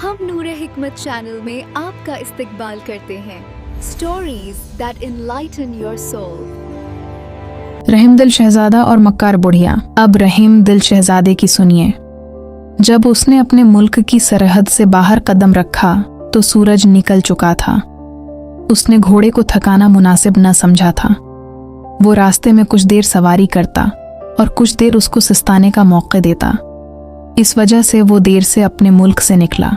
हम नूरे हिकमत चैनल में आपका इस्तकबाल करते हैं। Stories that enlighten your soul. Rahim दिल शहजादा और मक्कार बुढ़िया। अब रहीम दिल शहजादे की सुनिए। जब उसने अपने मुल्क की सरहद से बाहर कदम रखा तो सूरज निकल चुका था। उसने घोड़े को थकाना मुनासिब न समझा था। वो रास्ते में कुछ देर सवारी करता और कुछ देर उसको सुस्ताने का मौका देता। इस वजह से वो देर से अपने मुल्क से निकला।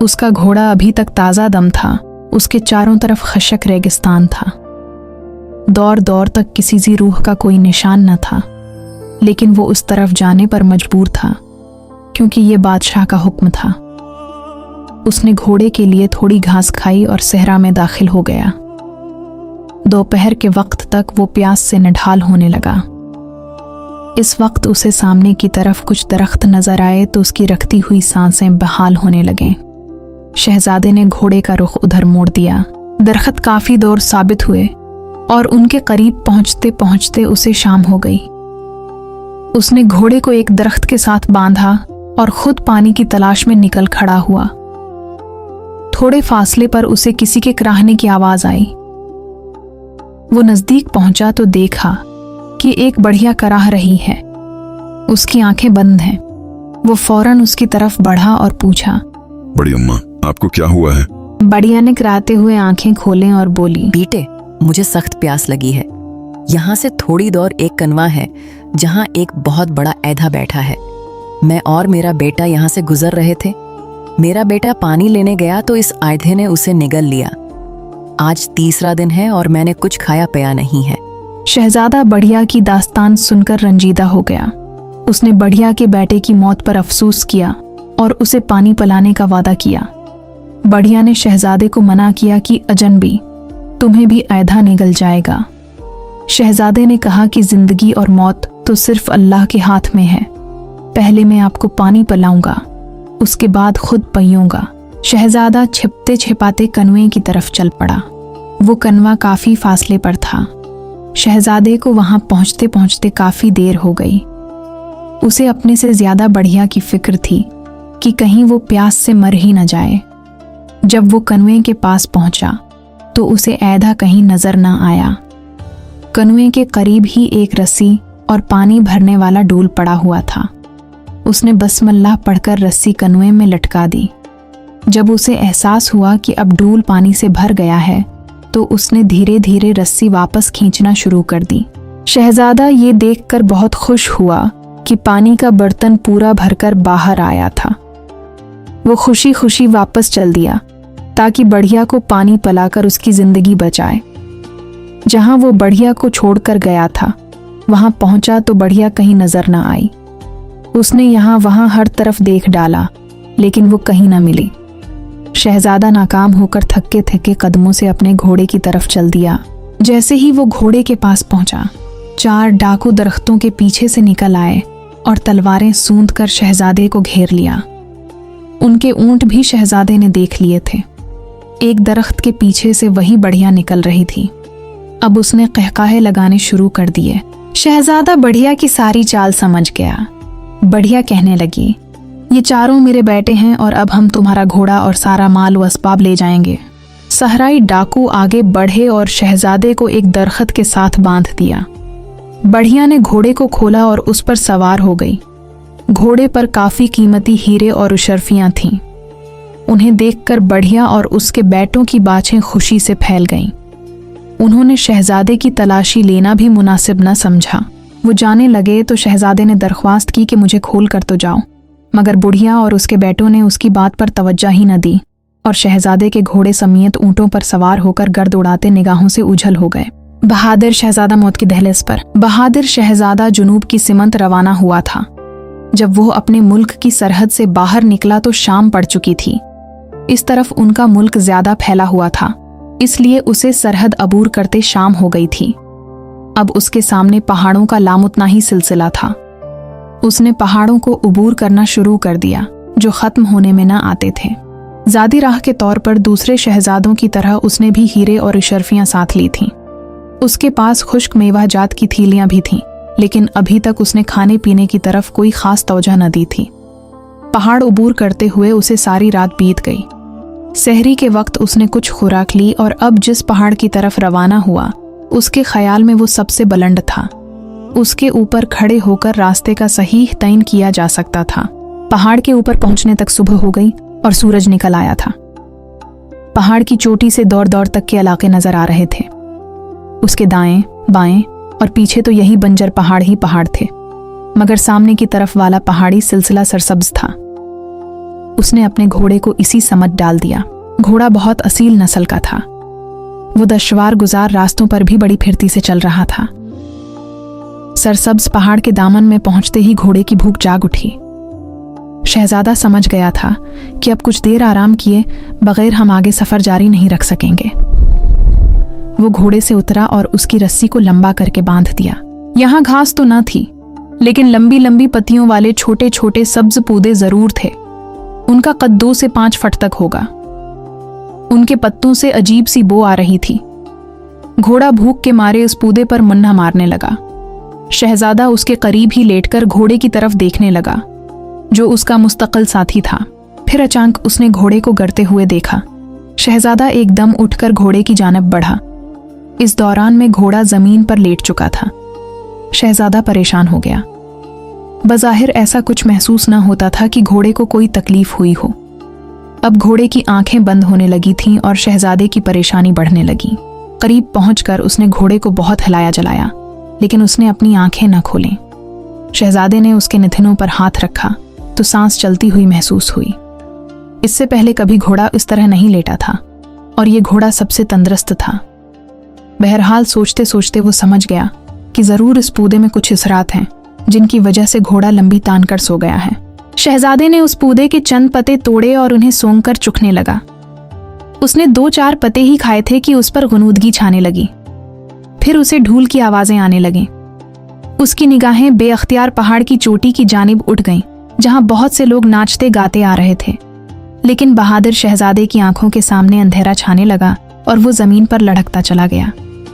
उसका घोड़ा अभी तक ताज़ा दम था। उसके चारों तरफ खशक रेगिस्तान था। दौर दौर तक किसी ज़ी रूह का कोई निशान न था, लेकिन वो उस तरफ जाने पर मजबूर था क्योंकि ये बादशाह का हुक्म था। उसने घोड़े के लिए थोड़ी घास खाई और सहरा में दाखिल हो गया। दोपहर के वक्त तक वो प्यास से निढाल होने लगा। इस वक्त उसे सामने की तरफ कुछ दरख्त नजर आए तो उसकी रखती हुई सांसें बहाल होने लगें। शहजादे ने घोड़े का रुख उधर मोड़ दिया। दरख्त काफी दूर साबित हुए और उनके करीब पहुंचते पहुंचते उसे शाम हो गई। उसने घोड़े को एक दरख्त के साथ बांधा और खुद पानी की तलाश में निकल खड़ा हुआ। थोड़े फासले पर उसे किसी के कराहने की आवाज आई। वो नजदीक पहुंचा तो देखा कि एक बढ़िया कराह रही है। उसकी आंखें बंद हैं। वो फौरन उसकी तरफ बढ़ा और पूछा, बड़ी अम्मा, आपको क्या हुआ है? बढ़िया ने कराते हुए आंखें खोलें और बोली, बेटे, मुझे सख्त प्यास लगी है। यहाँ से थोड़ी दूर एक कनवा है जहाँ एक बहुत बड़ा ऐधा बैठा है। मैं और मेरा बेटा यहाँ से गुजर रहे थे। मेरा बेटा पानी लेने गया तो इस ऐधे ने उसे निगल लिया। आज तीसरा दिन है और मैंने कुछ खाया पिया नहीं है। शहजादा बढ़िया की दास्तान सुनकर रंजीदा हो गया। उसने बढ़िया के बेटे की मौत पर अफसोस किया और उसे पानी पिलाने का वादा किया। बढ़िया ने शहजादे को मना किया कि अजनबी, तुम्हें भी ऐधा निगल जाएगा। शहजादे ने कहा कि जिंदगी और मौत तो सिर्फ अल्लाह के हाथ में है। पहले मैं आपको पानी पिलाऊंगा, उसके बाद खुद पियूंगा। शहजादा छिपते छिपाते कनवे की तरफ चल पड़ा। वो कनवा काफी फासले पर था। शहजादे को वहां पहुंचते पहुंचते काफी देर हो गई। उसे अपने से ज्यादा बढ़िया की फिक्र थी कि कहीं वो प्यास से मर ही न जाए। जब वो कनवे के पास पहुंचा तो उसे ऐधा कहीं नजर न आया। कनवे के करीब ही एक रस्सी और पानी भरने वाला डूल पड़ा हुआ था। उसने बस्मिल्लाह पढ़कर रस्सी कनवे में लटका दी। जब उसे एहसास हुआ कि अब डूल पानी से भर गया है तो उसने धीरे धीरे रस्सी वापस खींचना शुरू कर दी। शहजादा ये देखकर बहुत खुश हुआ कि पानी का बर्तन पूरा भरकर बाहर आया था। वो खुशी खुशी वापस चल दिया ताकि बढ़िया को पानी पिलाकर उसकी जिंदगी बचाए। जहां वो बढ़िया को छोड़कर गया था वहां पहुंचा तो बढ़िया कहीं नजर न आई। उसने यहाँ वहां हर तरफ देख डाला, लेकिन वो कहीं न मिली। शहजादा नाकाम होकर थके थके कदमों से अपने घोड़े की तरफ चल दिया। जैसे ही वो घोड़े के पास पहुंचा, 4 डाकू दरख्तों के पीछे से निकल आए और तलवारें सूंध कर शहजादे को घेर लिया। उनके ऊंट भी शहजादे ने देख लिए थे। एक दरख्त के पीछे से वही बढ़िया निकल रही थी। अब उसने कहकाहे लगाने शुरू कर दिए। शहजादा बढ़िया की सारी चाल समझ गया। बढ़िया कहने लगी, ये चारों मेरे बेटे हैं और अब हम तुम्हारा घोड़ा और सारा माल व असबाब ले जाएंगे। सहराई डाकू आगे बढ़े और शहजादे को एक दरख्त के साथ बांध दिया। बढ़िया ने घोड़े को खोला और उस पर सवार हो गई। घोड़े पर काफी कीमती हीरे और उशर्फियां थीं। उन्हें देखकर बढ़िया और उसके बेटों की बाछें खुशी से फैल गईं। उन्होंने शहजादे की तलाशी लेना भी मुनासिब न समझा। वो जाने लगे तो शहजादे ने दरख्वास्त की कि मुझे खोल कर तो जाओ, मगर बुढ़िया और उसके बेटों ने उसकी बात पर तवज्जो ही न दी और शहजादे के घोड़े समेत ऊंटों पर सवार होकर गर्द उड़ाते निगाहों से उछल हो गए। बहादुर शहजादा मौत की दहलीज पर। बहादुर शहजादा जुनूब की सिमत रवाना हुआ था। जब वो अपने मुल्क की सरहद से बाहर निकला तो शाम पड़ चुकी थी। इस तरफ उनका मुल्क ज्यादा फैला हुआ था, इसलिए उसे सरहद अबूर करते शाम हो गई थी। अब उसके सामने पहाड़ों का लामुतनाही सिलसिला था। उसने पहाड़ों को अबूर करना शुरू कर दिया जो खत्म होने में न आते थे। ज़ादी राह के तौर पर दूसरे शहजादों की तरह उसने भी हीरे और इशरफियां साथ ली थीं। उसके पास खुश्क मेवा जात की थैलियां भी थीं, लेकिन अभी तक उसने खाने पीने की तरफ कोई खास तवज्जो न दी थी। पहाड़ उबूर करते हुए उसे सारी रात बीत गई। सहरी के वक्त उसने कुछ खुराक ली और अब जिस पहाड़ की तरफ रवाना हुआ उसके ख्याल में वो सबसे बुलंद था। उसके ऊपर खड़े होकर रास्ते का सही तयन किया जा सकता था। पहाड़ के ऊपर पहुंचने तक सुबह हो गई और सूरज निकल आया था। पहाड़ की चोटी से दौर दौर तक के इलाके नजर आ रहे थे। उसके दाएं बाएं और पीछे तो यही बंजर पहाड़ ही पहाड़ थे, मगर सामने की तरफ वाला पहाड़ी सिलसिला सरसब्ज था। उसने अपने घोड़े को इसी समत डाल दिया। घोड़ा बहुत असील नस्ल का था। वो दुश्वार गुजार रास्तों पर भी बड़ी फिरती से चल रहा था। सरसब्ज पहाड़ के दामन में पहुंचते ही घोड़े की भूख जाग उठी। शहजादा समझ गया था कि अब कुछ देर आराम किए बगैर हम आगे सफर जारी नहीं रख सकेंगे। वो घोड़े से उतरा और उसकी रस्सी को लंबा करके बांध दिया। यहां घास तो न थी, लेकिन लंबी लंबी पत्तियों वाले छोटे छोटे सब्ज पौधे जरूर थे। उनका कद 2 से 5 फुट तक होगा। उनके पत्तों से अजीब सी बो आ रही थी। घोड़ा भूख के मारे उस पौधे पर मुन्ना मारने लगा। शहजादा उसके करीब ही लेटकर घोड़े की तरफ देखने लगा, जो उसका मुस्तकिल साथी था। फिर अचानक उसने घोड़े को गिरते हुए देखा। शहजादा एकदम उठकर घोड़े की जानिब बढ़ा। इस दौरान में घोड़ा जमीन पर लेट चुका था। शहजादा परेशान हो गया। बज़ाहिर ऐसा कुछ महसूस न होता था कि घोड़े को कोई तकलीफ हुई हो। अब घोड़े की आंखें बंद होने लगी थीं और शहजादे की परेशानी बढ़ने लगी। करीब पहुंचकर उसने घोड़े को बहुत हिलाया जलाया, लेकिन उसने अपनी आंखें न खोलें। शहजादे ने उसके निथनों पर हाथ रखा तो सांस चलती हुई महसूस हुई। इससे पहले कभी घोड़ा इस तरह नहीं लेटा था और ये घोड़ा सबसे तंदुरुस्त था। बहरहाल सोचते सोचते वो समझ गया कि जरूर इस पौधे में कुछ असरात हैं जिनकी वजह से घोड़ा लंबी तान कर सो गया है। शहजादे ने उस पौधे के चंद पत्ते तोड़े और उन्हें सूंघकर चुखने लगा। उसने 2-4 पत्ते ही खाए थे कि उस पर गुनूदगी छाने लगी। फिर उसे ढूल की आवाजें आने लगीं। उसकी निगाहें बेअख्तियार पहाड़ की चोटी की जानिब उठ गईं, जहां बहुत से लोग नाचते गाते आ रहे थे। लेकिन बहादुर शहजादे की आंखों के सामने अंधेरा छाने लगा और वो जमीन पर लढ़कता चला गया।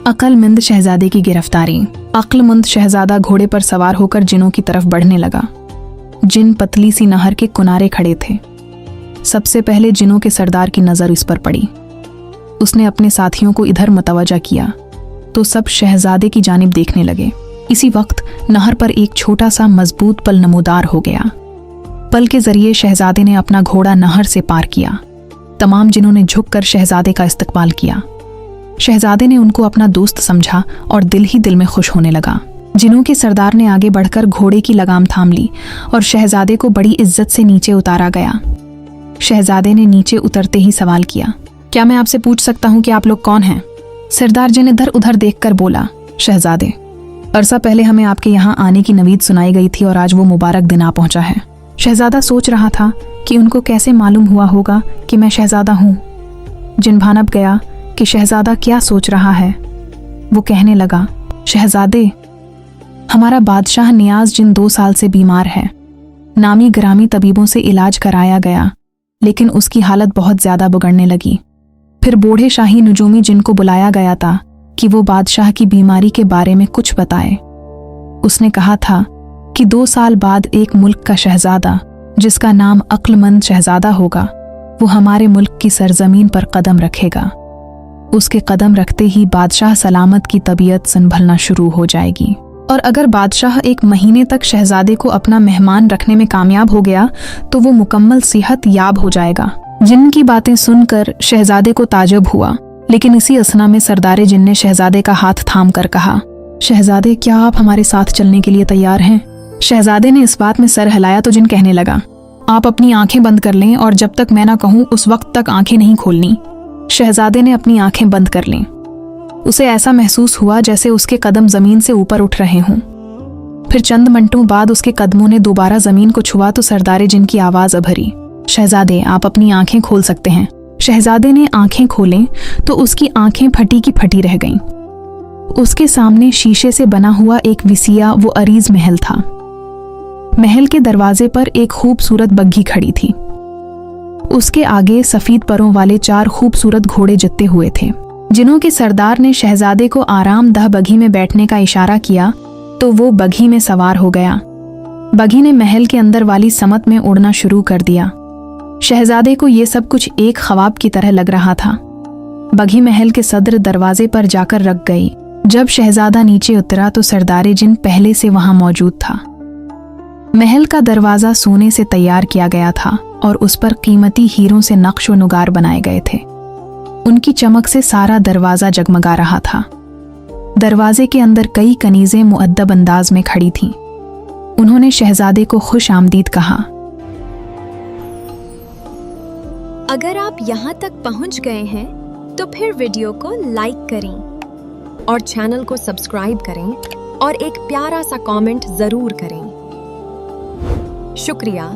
अक्लमंद शहजादे की गिरफ्तारी। अक्लमंद शहजादा घोड़े पर सवार होकर जिनों की तरफ बढ़ने लगा। जिन पतली सी नहर के किनारे खड़े थे। सबसे पहले जिनों के सरदार की नजर इस पर पड़ी। उसने अपने साथियों को इधर मुतवज्जा किया तो सब शहजादे की जानिब देखने लगे। इसी वक्त नहर पर एक छोटा सा मजबूत पल नमूदार हो गया। पल के जरिए शहजादे ने अपना घोड़ा नहर से पार किया। तमाम जिनों ने झुककर शहजादे का इस्तकबाल किया। शहजादे ने उनको अपना दोस्त समझा और दिल ही दिल में खुश होने लगा। जिनों के सरदार ने आगे बढ़कर घोड़े की लगाम थाम ली और शहजादे को बड़ी इज्जत से नीचे उतारा गया। शहजादे ने नीचे उतरते ही सवाल किया, क्या मैं आपसे पूछ सकता हूँ कि आप लोग कौन हैं? सरदार जिन इधर उधर देखकर बोला, शहजादे, अरसा पहले हमें आपके यहाँ आने की नवीद सुनाई गई थी और आज वो मुबारक दिन आ पहुंचा है। शहजादा सोच रहा था कि उनको कैसे मालूम हुआ होगा कि मैं शहजादा हूँ। जिन भानब गया कि शहजादा क्या सोच रहा है। वो कहने लगा, शहजादे, हमारा बादशाह नियाज जिन 2 साल से बीमार है। नामी ग्रामी तबीबों से इलाज कराया गया, लेकिन उसकी हालत बहुत ज्यादा बिगड़ने लगी। फिर बूढ़े शाही नजूमी जिनको बुलाया गया था कि वो बादशाह की बीमारी के बारे में कुछ बताए। उसने कहा था कि 2 साल बाद एक मुल्क का शहजादा जिसका नाम अक्लमंद शहजादा होगा, वो हमारे मुल्क की सरजमीन पर कदम रखेगा। उसके कदम रखते ही बादशाह सलामत की तबीयत संभलना शुरू हो जाएगी। और अगर बादशाह 1 महीने तक शहजादे को अपना मेहमान रखने में कामयाब हो गया तो वो मुकम्मल सेहत याब हो जाएगा। जिन की बातें सुनकर शहजादे को ताजुब हुआ, लेकिन इसी असना में सरदारे जिन ने शहजादे का हाथ थाम कर कहा, शहजादे, क्या आप हमारे साथ चलने के लिए तैयार हैं? शहजादे ने इस बात में सर हिलाया तो जिन कहने लगा, आप अपनी आंखें बंद कर लें और जब तक मैं ना कहूं उस वक्त तक आंखें नहीं खोलनी। शहजादे ने अपनी आंखें बंद कर लीं। उसे ऐसा महसूस हुआ जैसे उसके कदम जमीन से ऊपर उठ रहे हों। फिर चंद मिनटों बाद उसके कदमों ने दोबारा जमीन को छुआ तो सरदारे जिन की आवाज अभरी, शहजादे, आप अपनी आंखें खोल सकते हैं। शहजादे ने आंखें खोलें तो उसकी आंखें फटी की फटी रह गईं। उसके सामने शीशे से बना हुआ एक विसिया वो अरीज महल था। महल के दरवाजे पर एक खूबसूरत बग्घी खड़ी थी। उसके आगे सफेद परों वाले 4 खूबसूरत घोड़े जितते हुए थे। जिनों के सरदार ने शहजादे को आरामदह बग्घी में बैठने का इशारा किया तो वो बग्घी में सवार हो गया। बघी ने महल के अंदर वाली समत में उड़ना शुरू कर दिया। शहजादे को ये सब कुछ एक ख्वाब की तरह लग रहा था। बघी महल के सदर दरवाजे पर जाकर रख गई। जब शहजादा नीचे उतरा तो सरदारे जिन पहले से वहां मौजूद था। महल का दरवाजा सोने से तैयार किया गया था और उस पर कीमती हीरों से नक्श व नुगार बनाए गए थे। उनकी चमक से सारा दरवाजा जगमगा रहा था। दरवाजे के अंदर कई कनीजें मुअद्दब अंदाज में खड़ी थीं। उन्होंने शहजादे को खुश आमदीद कहा। अगर आप यहाँ तक पहुँच गए हैं तो फिर वीडियो को लाइक करें और चैनल को सब्सक्राइब करें और एक प्यारा सा कमेंट जरूर करें। शुक्रिया।